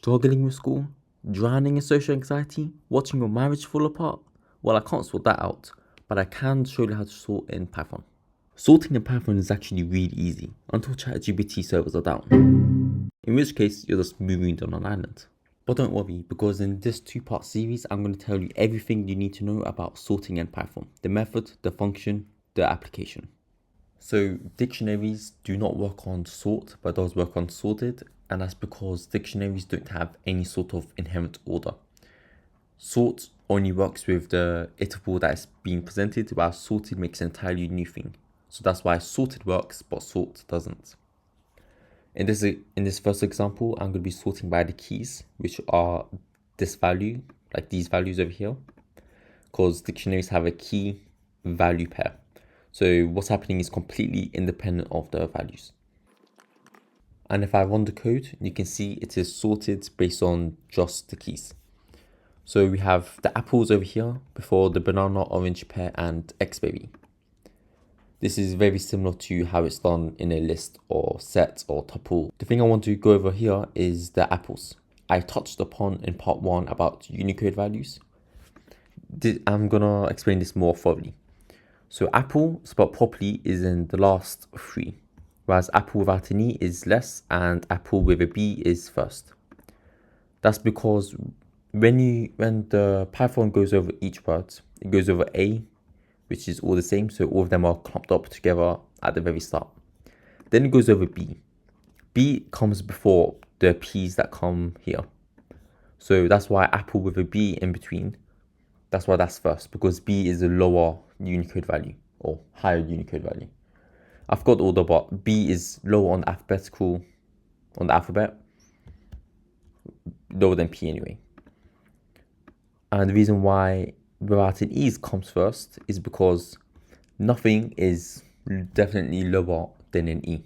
Struggling with school? Drowning in social anxiety? Watching your marriage fall apart? Well, I can't sort that out, but I can show you how to sort in Python. Sorting in Python is actually really easy until ChatGPT servers are down, in which case you're just moving on an island. But don't worry, because in this two-part series, I'm going to tell you everything you need to know about sorting in Python: the method, the function, the application. So dictionaries do not work on sort, but does work on sorted, and that's because dictionaries don't have any sort of inherent order. Sort only works with the iterable that is being presented, while sorted makes an entirely new thing. So that's why sorted works, but sort doesn't. In this first example, I'm going to be sorting by the keys, which are this value, like these values over here, because dictionaries have a key value pair. So what's happening is completely independent of the values. And if I run the code, you can see it is sorted based on just the keys. So we have the apples over here before the banana, orange, pear, and X-berry. This is very similar to how it's done in a list or set or tuple. The thing I want to go over here is the apples. I touched upon in part 1 about Unicode values. I'm gonna explain this more thoroughly. So apple spelled properly is in the last 3, whereas apple without an E is less and apple with a B is first. That's because when the Python goes over each word, it goes over A, which is all the same, so all of them are clumped up together at the very start. Then it goes over B. B comes before the P's that come here. So that's why apple with a B in between, that's why that's first, because B is a lower Unicode value or higher Unicode value. I forgot the order, but B is lower on the alphabet, lower than P anyway. And the reason why without an E comes first is because nothing is definitely lower than an E.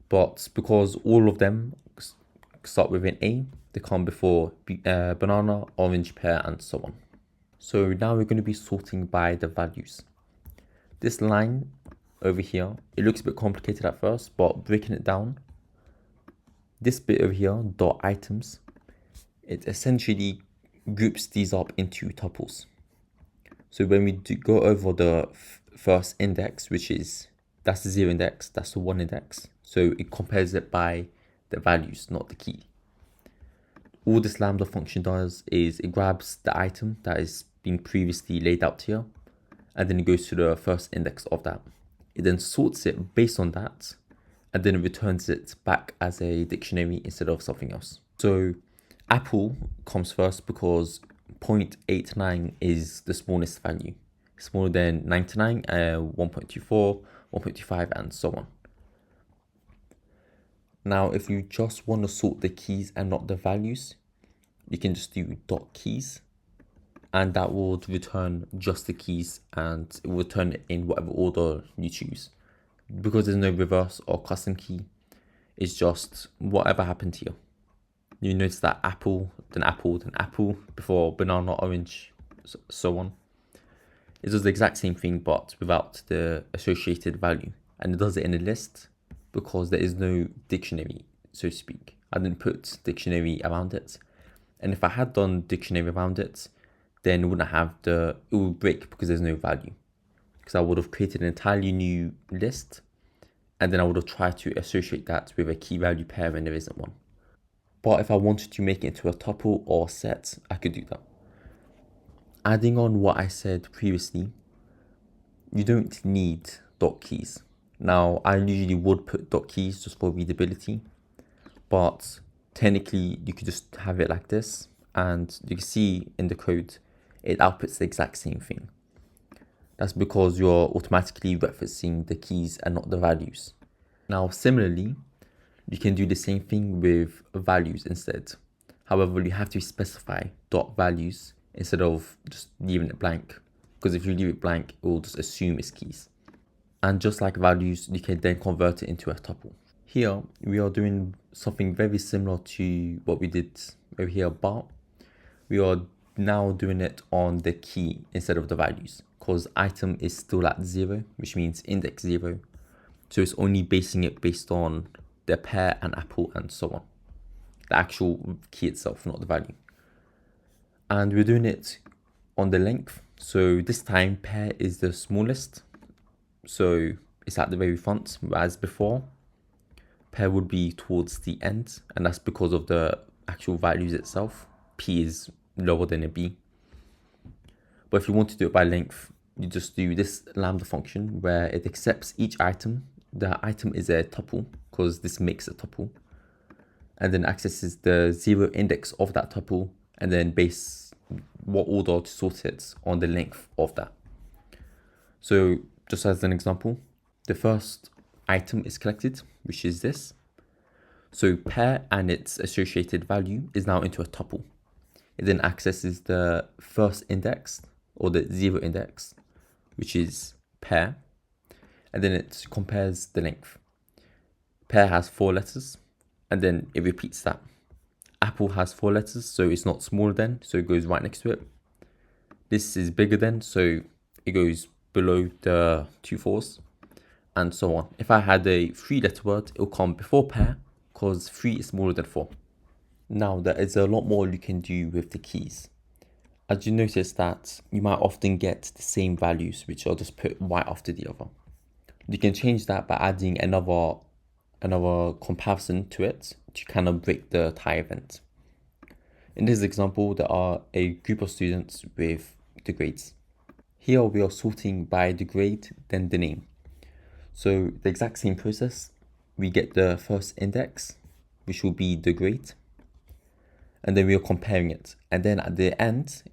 But because all of them start with an A, they come before banana, orange, pear, and so on. So now we're going to be sorting by the values. This line over here, it looks a bit complicated at first, but breaking it down, this bit over here, dot items, it essentially groups these up into tuples. So when we go over the first index, that's the 0 index, that's the 1 index. So it compares it by the values, not the key. All this lambda function does is it grabs the item that is being previously laid out here, and then it goes to the first index of that. It then sorts it based on that, and then it returns it back as a dictionary instead of something else. So apple comes first because 0.89 is the smallest value. Smaller than 99, 1.24, 1.25, and so on. Now, if you just want to sort the keys and not the values, you can just do dot keys, and that will return just the keys, and it will return it in whatever order you choose. Because there's no reverse or custom key, it's just whatever happened here. You notice that apple, then apple, then apple, before banana, orange, so on. It does the exact same thing, but without the associated value. And it does it in a list because there is no dictionary, so to speak. I didn't put dictionary around it. And if I had done dictionary around it, then it wouldn't have it would break because there's no value. Because I would have created an entirely new list, and then I would have tried to associate that with a key value pair when there isn't one. But if I wanted to make it into a tuple or set, I could do that. Adding on what I said previously, you don't need dot keys. Now, I usually would put dot keys just for readability, but technically you could just have it like this, and you can see in the code, it outputs the exact same thing. That's because you're automatically referencing the keys and not the values. Now, similarly, you can do the same thing with values instead. However, you have to specify dot values instead of just leaving it blank, because if you leave it blank, it will just assume it's keys. And just like values, you can then convert it into a tuple. Here, we are doing something very similar to what we did over here, but we are now doing it on the key instead of the values, because item is still at 0, which means index 0. So it's only basing it based on the pear and apple and so on. the actual key itself, not the value. And we're doing it on the length. So this time pair is the smallest. So it's at the very front, whereas before pair would be towards the end, and that's because of the actual values itself. P is lower than a B. But if you want to do it by length, you just do this lambda function where it accepts each item. The item is a tuple because this makes a tuple, and then accesses the 0 index of that tuple, and then base what order to sort it on the length of that. So just as an example, the first item is collected, which is this. So pair and its associated value is now into a tuple. It then accesses the first index or the 0 index, which is pair, and then it compares the length. Pair has 4 letters, and then it repeats that. Apple has 4 letters, so it's not smaller than, so it goes right next to it. This is bigger than, so it goes below the 2 4s, and so on. If I had a 3-letter word, it will come before pair, because 3 is smaller than 4. Now, there is a lot more you can do with the keys. As you notice that you might often get the same values, which are just put right after the other. You can change that by adding another comparison to it to kind of break the tie event. In this example, there are a group of students with the grades. Here we are sorting by the grade, then the name. So the exact same process, we get the first index, which will be the grade, and then we are comparing it. And then at the end,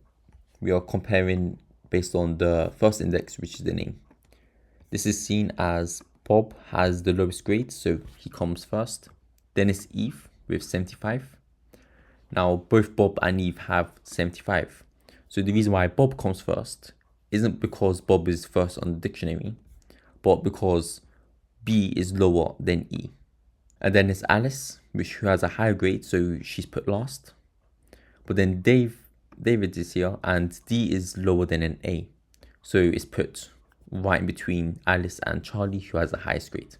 we are comparing based on the first index, which is the name. This is seen as Bob has the lowest grade, so he comes first. Then it's Eve with 75. Now both Bob and Eve have 75. So the reason why Bob comes first isn't because Bob is first on the dictionary, but because B is lower than E. And then it's Alice, who has a higher grade, so she's put last. But then David is here, and D is lower than an A, so it's put right in between Alice and Charlie, who has the highest grade.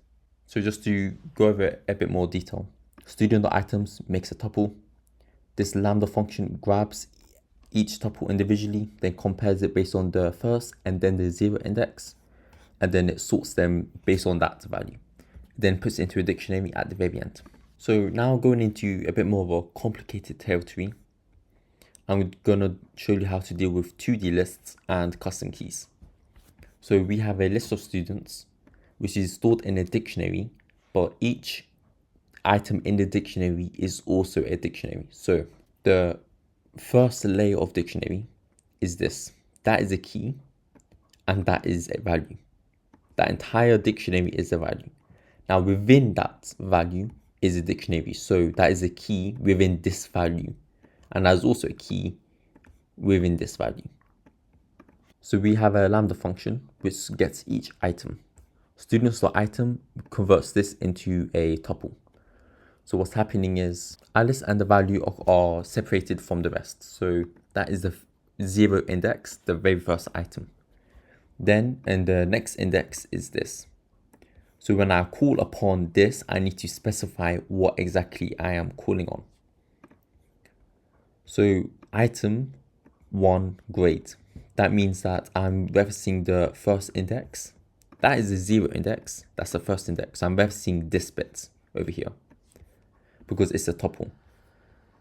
So just to go over a bit more detail, student.items makes a tuple. This lambda function grabs each tuple individually, then compares it based on the first and then the 0 index, and then it sorts them based on that value. It then puts it into a dictionary at the very end. So now going into a bit more of a complicated territory, I'm gonna show you how to deal with 2D lists and custom keys. So we have a list of students, which is stored in a dictionary, but each item in the dictionary is also a dictionary. So the first layer of dictionary is this. That is a key, and that is a value. That entire dictionary is a value. Now within that value is a dictionary, so that is a key within this value, and there's also a key within this value. So we have a lambda function which gets each item. Students.item converts this into a tuple. So what's happening is Alice and the value are separated from the rest. So that is the 0 index, the very first item. Then, and the next index is this. So when I call upon this, I need to specify what exactly I am calling on. So item 1 grade. That means that I'm referencing the first index. That is the 0 index. That's the first index. I'm referencing this bit over here because it's a tuple.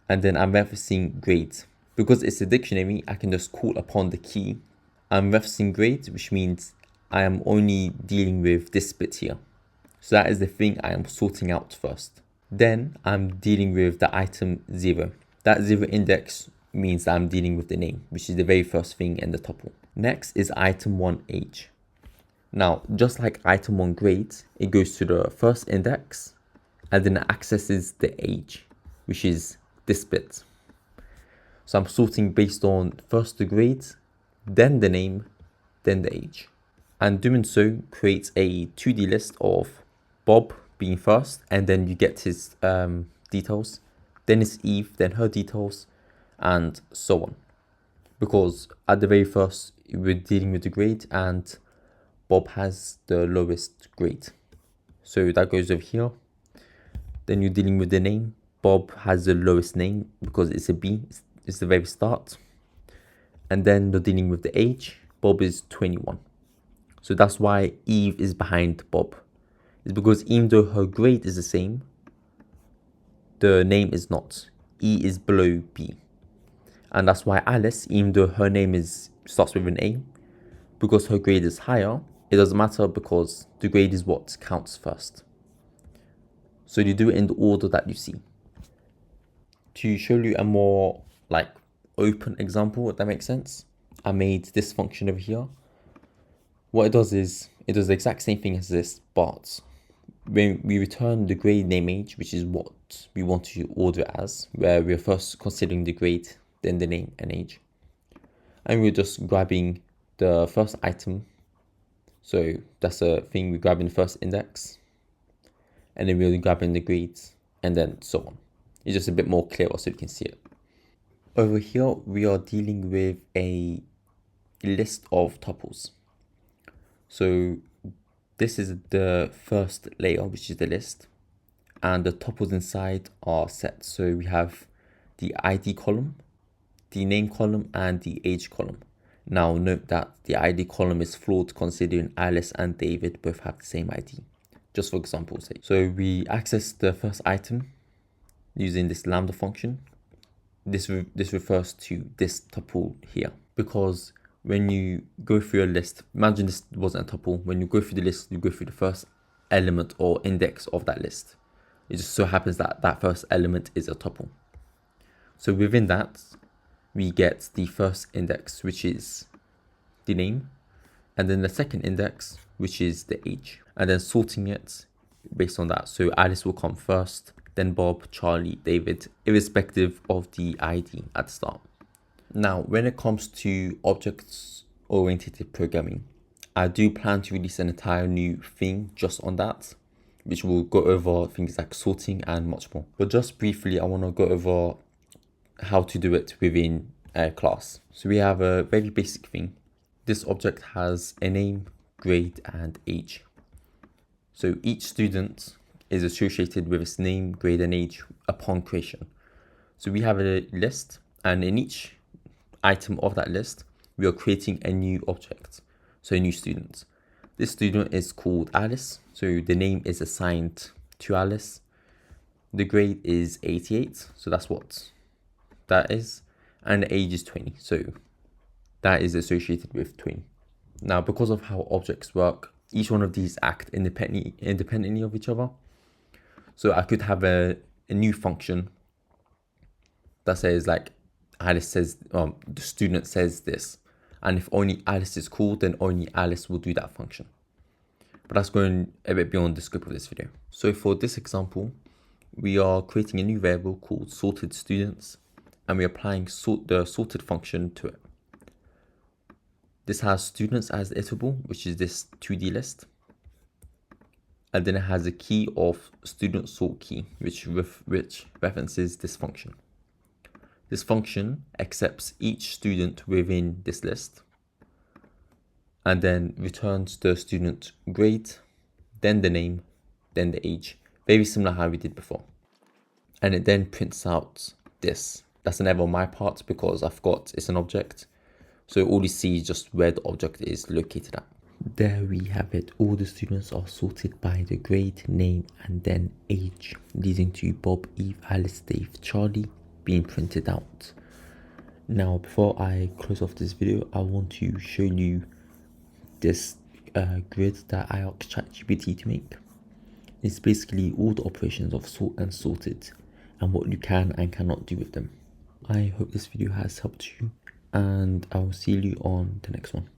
And then I'm referencing grade. Because it's a dictionary, I can just call upon the key. I'm referencing grade, which means I am only dealing with this bit here. So that is the thing I am sorting out first. Then I'm dealing with the item 0. That 0 index means that I'm dealing with the name, which is the very first thing in the tuple. Next is item 1 age. Now, just like item 1 grade, it goes to the first index and then it accesses the age, which is this bit. So I'm sorting based on first the grade, then the name, then the age. And doing so creates a 2D list of Bob being first, and then you get his details. Then it's Eve, then her details, and so on. Because at the very first, we're dealing with the grade, and Bob has the lowest grade. So that goes over here. Then you're dealing with the name. Bob has the lowest name because it's a B, it's the very start. And then you're dealing with the age. Bob is 21. So that's why Eve is behind Bob. It's because even though her grade is the same, the name is not. E is below B. And that's why Alice, even though her name starts with an A, because her grade is higher, it doesn't matter because the grade is what counts first. So you do it in the order that you see. To show you a more like open example, if that makes sense, I made this function over here. What it does is it does the exact same thing as this, but when we return the grade name age, which is what we want to order it as, where we're first considering the grade, then the name and age, and we're just grabbing the first item. So that's a thing, we're grabbing the first index, and then we're grabbing the grades, and then so on. It's just a bit more clear so you can see it. Over here, we are dealing with a list of tuples. So this is the first layer, which is the list, and the tuples inside are set. So we have the ID column, the name column, and the age column. Now note that the ID column is flawed considering Alice and David both have the same ID, just for example's sake. So we access the first item using this lambda function. This refers to this tuple here, because when you go through a list, imagine this wasn't a tuple. When you go through the list, you go through the first element or index of that list. It just so happens that that first element is a tuple. So within that, we get the first index, which is the name, and then the second index, which is the age, and then sorting it based on that. So Alice will come first, then Bob, Charlie, David, irrespective of the ID at the start. Now, when it comes to object-oriented programming, I do plan to release an entire new thing just on that, which will go over things like sorting and much more. But just briefly, I want to go over how to do it within a class. So we have a very basic thing. This object has a name, grade, and age. So each student is associated with its name, grade, and age upon creation. So we have a list, and in each item of that list, we are creating a new object, so a new student. This student is called Alice, so the name is assigned to Alice. The grade is 88, so that's what that is, and the age is 20, so that is associated with 20. Now, because of how objects work, each one of these act independently of each other. So I could have a new function that says like Alice says, the student says this, and if only Alice is called, then only Alice will do that function. But that's going a bit beyond the scope of this video. So for this example, we are creating a new variable called sorted students, and we're applying the sorted function to it. This has students as the iterable, which is this 2D list. And then it has a key of student sort key, which references this function. This function accepts each student within this list and then returns the student grade, then the name, then the age. Very similar how we did before. And it then prints out this. That's never on my part because I forgot it's an object. So all you see is just where the object is located at. There we have it. All the students are sorted by the grade, name, and then age, leading to Bob, Eve, Alice, Dave, Charlie being printed out. Now, before I close off this video, I want to show you this grid that I asked ChatGPT to make. It's basically all the operations of sort and sorted and what you can and cannot do with them. I hope this video has helped you, and I will see you on the next one.